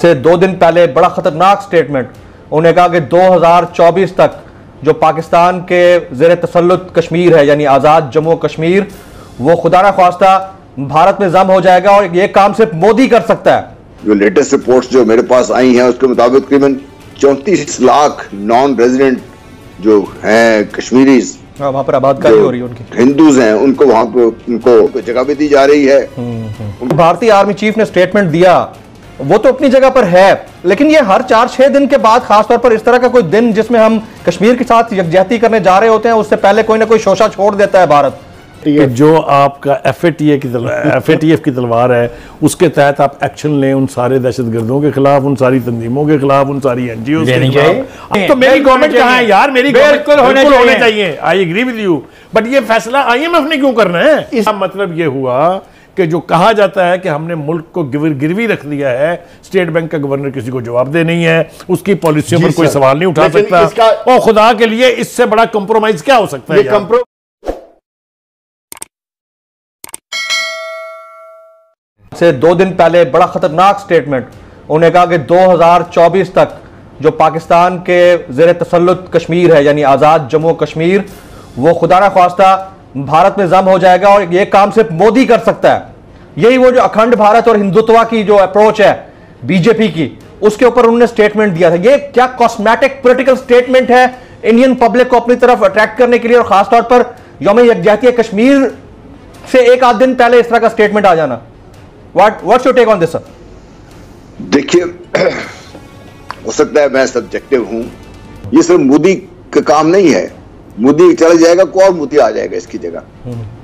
से 2 दिन पहले बड़ा खतरनाक स्टेटमेंट उन्होंने कहा कि 2024 तक जो पाकिस्तान के ज़ेर तसल्लुत कश्मीर है यानी आज़ाद जम्मू कश्मीर वो खुदा ना ख्वास्ता भारत में जम हो जाएगा और ये काम सिर्फ मोदी कर सकता है। जो लेटेस्ट रिपोर्ट्स जो मेरे पास आई हैं उसके मुताबिक तकरीबन 34 लाख नॉन रेजिडेंट जो हैं कश्मीरीज वहां पर आबादकारी हो रही है उनकी हिंदूज हैं उनको वहां पर उनको जगह भी दी जा रही है। भारतीय आर्मी चीफ ने स्टेटमेंट दिया वो तो अपनी जगह पर है, लेकिन ये हर 4-6 दिन के बाद खासतौर पर इस तरह का कोई दिन जिसमें हम कश्मीर के साथ यकजहती करने जा रहे होते हैं उससे पहले कोई ना कोई शोशा छोड़ देता है भारत। जो आपका FATF की तलवार है उसके तहत आप एक्शन लें उन सारे दहशतगर्दों के खिलाफ, उन सारी तंजीमों के खिलाफ, उन सारी NGOs के खिलाफ। तो मेरी गवर्नमेंट कहाँ है यार? मेरी बिल्कुल होने चाहिए। I agree with you, but ये फैसला IMF ने क्यों करना है? इसका मतलब ये हुआ कि जो कहा जाता है कि हमने मुल्क को गिरवी रख दिया है, स्टेट बैंक का गवर्नर किसी को जवाबदेह नहीं है, उसकी पॉलिसियों पर कोई सवाल नहीं उठा सकता, और खुदा के लिए इससे बड़ा कंप्रोमाइज क्या हो सकता है? से 2 दिन पहले बड़ा खतरनाक स्टेटमेंट उन्होंने कहा कि 2024 तक जो पाकिस्तान के ज़ेर तसल्लुत कश्मीर है यानी आज़ाद जम्मू कश्मीर वो खुदा ना ख्वास्ता भारत में जम हो जाएगा और ये काम सिर्फ मोदी कर सकता है। यही वो जो अखंड भारत और हिंदुत्व की जो अप्रोच है बीजेपी की, उसके ऊपर उन्होंने स्टेटमेंट दिया था। ये क्या कॉस्मेटिक पॉलिटिकल स्टेटमेंट है इंडियन पब्लिक को अपनी तरफ अट्रैक्ट करने के लिए, और खासतौर पर यौम यकजहती कश्मीर से 1 आध दिन पहले इस तरह का स्टेटमेंट आ जाना? What's your take on this, sir? देखिए, हो सकता है मैं सब्जेक्टिव हूं, ये सिर्फ मोदी का काम नहीं है। मोदी चला जाएगा कोई और मोदी आ जाएगा इसकी जगह।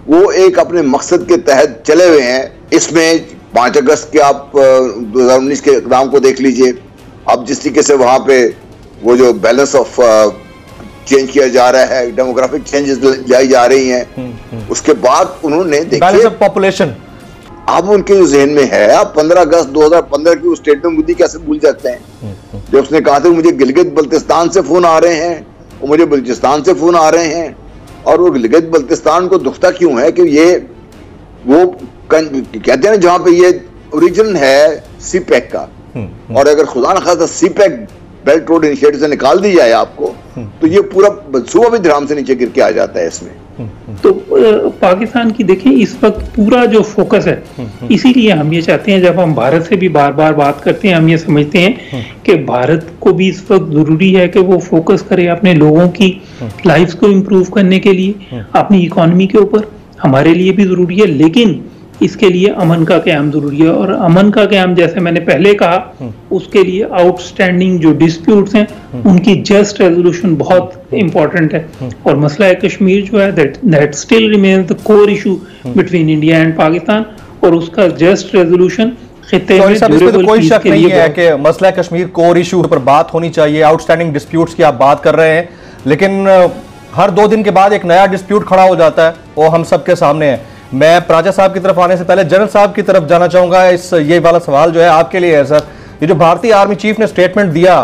वो एक अपने मकसद के तहत चले हुए हैं। इसमें 5 अगस्त के आप 2019 के इक़दाम को देख लीजिए। अब जिस तरीके से वहां पे वो जो बैलेंस ऑफ चेंज किया जा रहा है, डेमोग्राफिक चेंजेस लाई जा रही हैं, उसके बाद उन्होंने देखिए पॉपुलेशन अब उनके जो जहन में है। आप 15 अगस्त 2015 की उस स्टेटमेंट मोदी कैसे भूल जाते हैं जब उसने कहा था मुझे गिलगित बल्तिस्तान से फोन आ रहे हैं और मुझे बलूचिस्तान से फोन आ रहे हैं, और वो गिलगित बल्तिस्तान को दुखता क्यों है कि ये वो कहते हैं जहां पे ये ओरिजिन है CPEC का, और अगर खुदा न खास्ता CPEC बेल्ट रोड इनिशिएटिव से निकाल दी जाए आपको तो ये पूरा मनसूबा भी धराम से नीचे गिर के आ जाता है इसमें। तो पाकिस्तान की देखें इस वक्त पूरा जो फोकस है, इसीलिए हम ये चाहते हैं, जब हम भारत से भी बार बार बात करते हैं, हम ये समझते हैं कि भारत को भी इस वक्त जरूरी है कि वो फोकस करे अपने लोगों की लाइफ को इम्प्रूव करने के लिए, अपनी इकोनॉमी के ऊपर। हमारे लिए भी जरूरी है, लेकिन इसके लिए अमन का क़याम जरूरी है, और अमन का क़याम जैसे मैंने पहले कहा उसके लिए आउटस्टैंडिंग जो डिस्प्यूट्स हैं उनकी जस्ट रेजोल्यूशन बहुत इंपॉर्टेंट है। और मसला कश्मीर जो है that still remains the core issue between India and Pakistan, और उसका जस्ट रेजोल्यूशन कोई शक नहीं है कि मसला कश्मीर कोर इशू पर बात होनी चाहिए। आउटस्टैंडिंग डिस्प्यूट्स की आप बात कर रहे हैं, लेकिन हर 2 दिन के बाद एक नया डिस्प्यूट खड़ा हो जाता है, वो हम सबके सामने है। मैं प्राजा साहब की तरफ आने से पहले जनरल साहब की तरफ जाना चाहूंगा। ये वाला सवाल जो है आपके लिए है सर। ये जो भारतीय आर्मी चीफ ने स्टेटमेंट दिया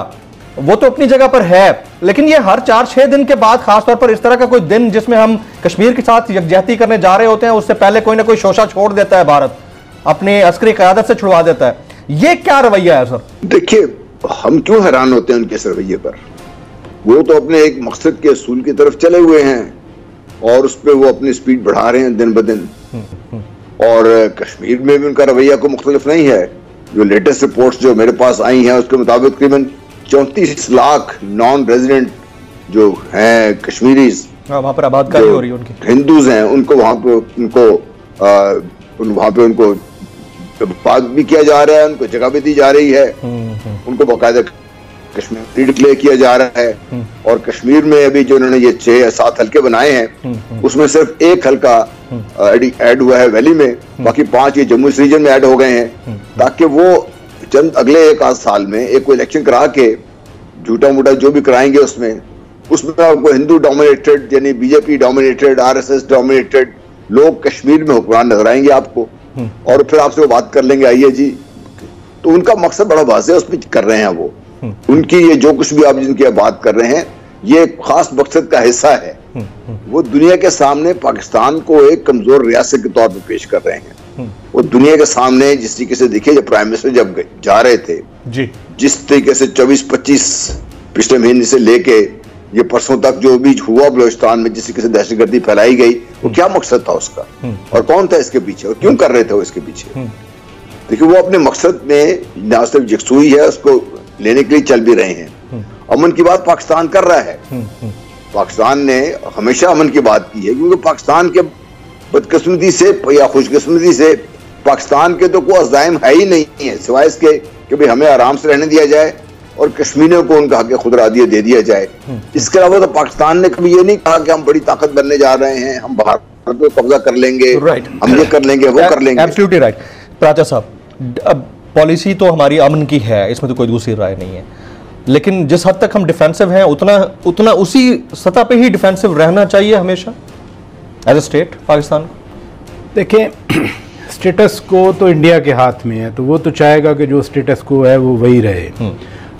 वो तो अपनी जगह पर है, लेकिन ये हर 4-6 दिन के बाद खासतौर पर इस तरह का कोई दिन जिसमें हम कश्मीर के साथ यकजहती करने जा रहे होते हैं उससे पहले कोई ना कोई शोशा छोड़ देता है भारत, अपने अस्करी क़यादत से छुड़वा देता है। ये क्या रवैया है सर? देखिए, हम क्यों हैरान होते हैं उनके इस रवैये पर। वो तो अपने एक मकसद के असूल की तरफ चले हुए हैं और उस पर वो अपनी स्पीड बढ़ा रहे हैं दिन ब दिन, और कश्मीर में भी उनका रवैया को मुख्तलिफ नहीं है। जो लेटेस्ट रिपोर्ट्स जो मेरे पास आई हैं उसके मुताबिक तकरीबन 34 लाख नॉन रेजिडेंट जो हैं कश्मीरीज वहां पर आबादकारी हो रही है उनकी हिंदूज हैं उनको वहां पे उनको भी किया जा रहा है, उनको जगह भी दी जा रही है, उनको बाकायदा कश्मीर डिक्लेयर किया जा रहा है। और कश्मीर में अभी जो उन्होंने ये 6 या 7 हल्के बनाए हैं उसमें सिर्फ 1 हल्का ऐड हुआ है वैली में, बाकी 5 ये जम्मू रीजन में ऐड हो गए हैं, ताकि वो चंद अगले 1 आध साल में एक इलेक्शन करा के झूठा मूठा जो भी कराएंगे उसमें आपको हिंदू डोमिनेटेड यानी बीजेपी डोमिनेटेड RSS डोमिनेटेड लोग कश्मीर में हुक्मरान नजर आएंगे आपको, और फिर आपसे वो बात कर लेंगे आइए जी। तो उनका मकसद बड़ा वाज़ेह उस पर कर रहे हैं वो। उनकी ये जो कुछ भी आप जिनकी बात कर रहे हैं ये खास मकसद का हिस्सा है। वो दुनिया के सामने पाकिस्तान को एक कमजोर रियासत के तौर पर पेश कर रहे हैं। वो दुनिया के सामने जिस तरीके से देखिए, जब प्राइम मिनिस्टर जब जा रहे थे जी, जिस तरीके से 24-25 पिछले महीने से लेके ये परसों तक जो भी हुआ बलूचिस्तान में, जिस तरीके से दहशतगर्दी फैलाई गई, वो क्या मकसद था उसका और कौन था इसके पीछे और क्यों कर रहे थे वो इसके पीछे? देखिए, वो अपने मकसद में ना सिर्फ यकसुई है, उसको लेने के लिए चल भी रहे हैं। अमन की बात पाकिस्तान कर रहा है। पाकिस्तान ने हमेशा अमन की बात की है, क्योंकि पाकिस्तान के बदकिस्मती से या खुशकिस्मती से पाकिस्तान के तो कोई अज़ाइम है ही नहीं है, सिवाय इसके कि भाई हमें आराम से रहने दिया जाए और कश्मीरियों को उनका हक खुद रादिया दे दिया जाए। इसके अलावा तो पाकिस्तान ने कभी ये नहीं कहा कि हम बड़ी ताकत बनने जा रहे हैं, हम भारत को कब्जा कर लेंगे, हम ये कर लेंगे, वो कर लेंगे। Absolutely right. प्राचा साहब, अब पॉलिसी तो हमारी अमन की है, इसमें तो कोई दूसरी राय नहीं है, लेकिन जिस हद तक हम डिफेंसिव हैं उतना उसी सतह पे ही डिफेंसिव रहना चाहिए हमेशा एज ए स्टेट पाकिस्तान को। देखिए, स्टेटस को तो इंडिया के हाथ में है, तो वो तो चाहेगा कि जो स्टेटस को है वो वही रहे।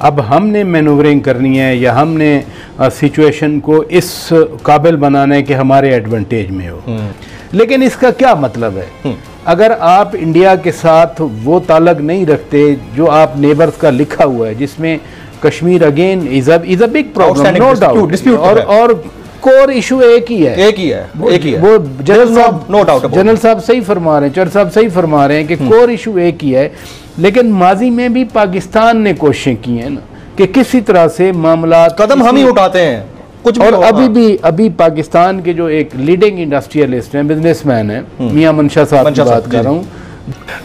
अब हमने मैनूवरिंग करनी है या हमने सिचुएशन को इस काबिल बनाना है कि हमारे एडवांटेज में हो। लेकिन इसका क्या मतलब है? अगर आप इंडिया के साथ वो ताल्लुक नहीं रखते जो आप नेबर्स का लिखा हुआ है, जिसमें कश्मीर again is a big problem, no doubt, और कोर इशू एक ही है। वो जनरल साहब सही फरमा रहे हैं, चर साहब सही फरमा रहे हैं कि कोर इशू एक ही है। लेकिन माजी में भी पाकिस्तान ने कोशिशें की हैं ना कि किसी तरह से मामला कदम हम ही उठाते हैं कुछ भी। और अभी पाकिस्तान के जो एक लीडिंग इंडस्ट्रियलिस्ट हैं, बिजनेसमैन हैं, मियां मंशा साहब की बात कर रहा हूँ।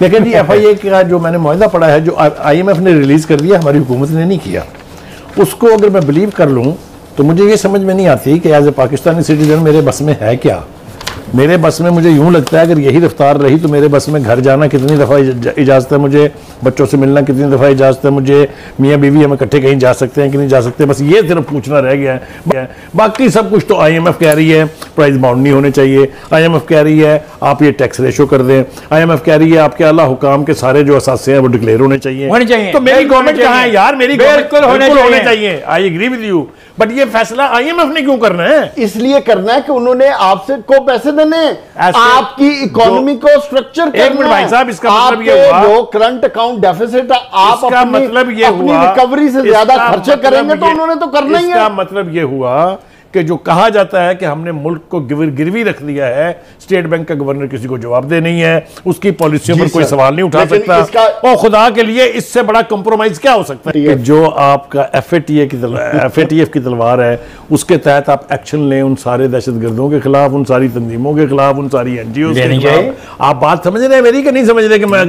लेकिन ये FIA का जो मैंने मुआहदा पढ़ा है, जो IMF ने रिलीज कर दिया, हमारी हुकूमत ने नहीं किया, उसको अगर मैं बिलीव कर लूँ तो मुझे ये समझ में नहीं आती कि एज ए पाकिस्तानी सिटीजन मेरे बस में है क्या। मेरे बस में, मुझे यूं लगता है अगर यही रफ्तार रही तो मेरे बस में घर जाना कितनी दफ़ा इजाज़त है मुझे, बच्चों से मिलना कितनी दफ़ा इजाज़त है मुझे, मियाँ बीवी हम इकट्ठे कहीं जा सकते हैं कि नहीं जा सकते, बस ये सिर्फ पूछना रह गया है। बाकी सब कुछ तो IMF कह रही है प्राइस बाउंड नहीं होने चाहिए, IMF कह रही है आप ये टैक्स रेशो कर दें, IMF कह रही है आपके आला हुकाम के सारे जो असासे हैं वो डिक्लेयर होने चाहिए। तो मेरी गवर्नमेंट कहाँ है यार? मेरी बिल्कुल होने चाहिए। I agree with you, but ये फैसला IMF ने क्यों करना है? इसलिए करना है कि उन्होंने आपसे को पैसे देने, आपकी इकोनॉमी को स्ट्रक्चर करना है। साहब, इसका मतलब ये हुआ जो करंट अकाउंट डेफिसिट है, आप अपनी रिकवरी से ज्यादा खर्चे करेंगे तो उन्होंने तो करना ही है। इसका मतलब ये हुआ कि जो कहा जाता है कि हमने मुल्क को गिरवी रख दिया है, स्टेट बैंक का गवर्नर किसी को जवाब दे नहीं है, उसकी पॉलिसियों पर कोई सवाल नहीं उठा सकता, और खुदा के लिए इससे बड़ा कंप्रोमाइज क्या हो सकता है? जो आपका FATF की तलवार है, उसके तहत आप एक्शन लें उन सारे दहशतगर्दों के खिलाफ, उन सारी तंजीमों के खिलाफ, उन सारी NGOs के खिलाफ। आप बात समझ रहे हैं मेरी कि नहीं समझ रहे? कि मैं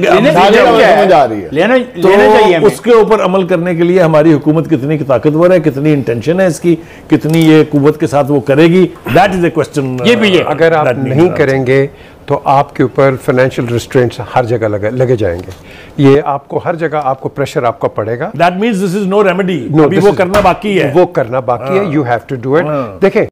तो उसके ऊपर अमल करने के लिए हमारी हुकूमत कितनी ताकतवर है, कितनी इंटेंशन है इसकी, कितनी ये कुव्वत के साथ वो करेगी, दैट इज ए क्वेश्चन। ये भी है, अगर आप नहीं करेंगे तो आपके ऊपर फाइनेंशियल रिस्ट्रेंट्स हर जगह लगे जाएंगे, ये आपको हर जगह आपको प्रेशर आपका पड़ेगा। That means this is no remedy, अभी वो करना बाकी है, you have to do it. देखें,